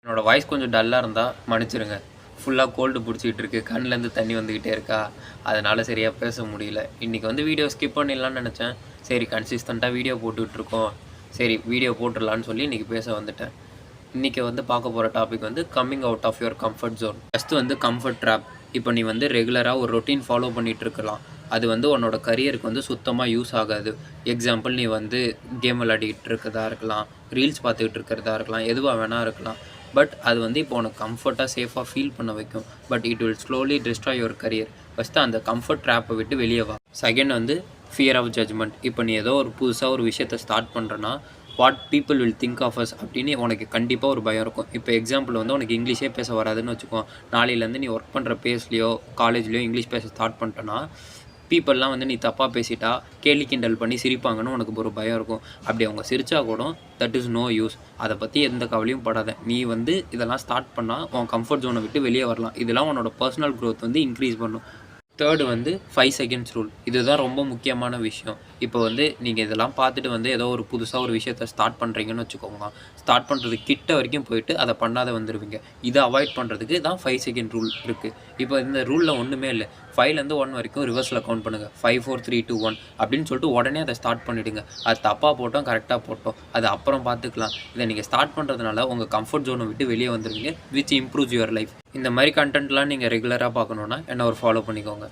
என்னோடய வாய்ஸ் கொஞ்சம் டல்லாக இருந்தால் மன்னிச்சிருங்க. ஃபுல்லாக கோல்டு பிடிச்சிக்கிட்டு இருக்குது, கண்ணிலேருந்து தண்ணி வந்துக்கிட்டே இருக்கா, அதனால் சரியாக பேச முடியல. இன்றைக்கி வந்து வீடியோ ஸ்கிப் பண்ணிடலான்னு நினச்சேன். சரி கன்சிஸ்டண்ட்டாக வீடியோ போட்டுட்ருக்கோம், சரி வீடியோ போட்டுடலான்னு சொல்லி இன்றைக்கி பேச வந்துட்டேன். இன்றைக்கி வந்து பார்க்க போகிற டாபிக் வந்து coming out of your comfort zone. First வந்து கம்ஃபர்ட் ட்ராப். இப்போ நீ வந்து ரெகுலராக ஒரு ரொட்டீன் ஃபாலோ பண்ணிகிட்ருக்கலாம். அது வந்து உன்னோட கரியருக்கு வந்து சுத்தமாக யூஸ் ஆகாது. எக்ஸாம்பிள், நீ வந்து கேம் விளையாடிக்கிட்டு இருக்கிறதா இருக்கலாம், ரீல்ஸ் பார்த்துக்கிட்டு இருக்கிறதா இருக்கலாம், எதுவாக வேணால் இருக்கலாம். பட் அது வந்து இப்போ உனக்கு கம்ஃபர்ட்டாக சேஃபாக ஃபீல் பண்ண வைக்கும். But it will slowly destroy your career. First அந்த கம்ஃபர்ட் ட்ராப்பை விட்டு வெளியே வா. செகண்ட் வந்து ஃபியர் ஆஃப் ஜட்ஜ்மெண்ட். இப்போ நீ ஏதோ ஒரு புதுசாக ஒரு விஷயத்தை ஸ்டார்ட் பண்ணுறன்னா, what people will think of us அப்படின்னு உனக்கு கண்டிப்பாக ஒரு பயம் இருக்கும். இப்போ எக்ஸாம்பிள் வந்து உனக்கு இங்கிலீஷே பேச வராதுன்னு வச்சுக்கோ. நாளையிலேருந்து நீ ஒர்க் பண்ணுற பிளேஸ்லையோ காலேஜ்லேயோ இங்கிலீஷ் பேச ஸ்டார்ட் பண்ணிட்டேன்னா, பீப்புளெலாம் வந்து நீ தப்பாக பேசிட்டா கேலி கிண்டல் பண்ணி சிரிப்பாங்கன்னு உனக்கு ஒரு பயம் இருக்கும். அப்படி அவங்க சிரித்தா கூட தட் இஸ் நோ யூஸ். அதை பற்றி எந்த கவலையும் படாத. நீ வந்து இதெல்லாம் ஸ்டார்ட் பண்ணால் உன் கம்ஃபர்ட் ஜோனை விட்டு வெளியே வரலாம். இதெல்லாம் உன்னோட பர்சனல் க்ரோத் வந்து இன்க்ரீஸ் பண்ணும். தேர்டு வந்து 5 செகண்ட்ஸ் ரூல். இதுதான் ரொம்ப முக்கியமான விஷயம். இப்போ வந்து நீங்கள் இதெல்லாம் பார்த்துட்டு வந்து ஏதோ ஒரு புதுசாக ஒரு விஷயத்தை ஸ்டார்ட் பண்ணுறீங்கன்னு வச்சுக்கோங்க. ஸ்டார்ட் பண்ணுறது கிட்ட வரைக்கும் போயிட்டு அதை பண்ணாத வந்துடுவீங்க. இதை அவாய்ட் பண்ணுறதுக்கு தான் 5 செகண்ட் ரூல் இருக்குது. இப்போ இந்த ரூலில் ஒன்றுமே இல்லை. 5லேருந்து 1 வரைக்கும் ரிவர்ஸில் கவுண்ட் பண்ணுங்கள். 5 4 3 2 1 அப்படின்னு சொல்லிட்டு உடனே அதை ஸ்டார்ட் பண்ணிவிடுங்க. அது தப்பாக போட்டோம் கரெக்டாக போட்டோம் அது அப்புறம் பார்த்துக்கலாம். இதை நீங்கள் ஸ்டார்ட் பண்ணுறதுனால உங்கள் கம்ஃபர்ட் ஜோனை விட்டு வெளியே வந்துடுவீங்க, விச் இம்ப்ரூவ்ஸ் யுவர் லைஃப். இந்த மாதிரி கண்டென்ட்லாம் நீங்கள் ரெகுலராக பார்க்கணுன்னா என்ன ஒரு ஃபாலோ பண்ணிக்கோங்க.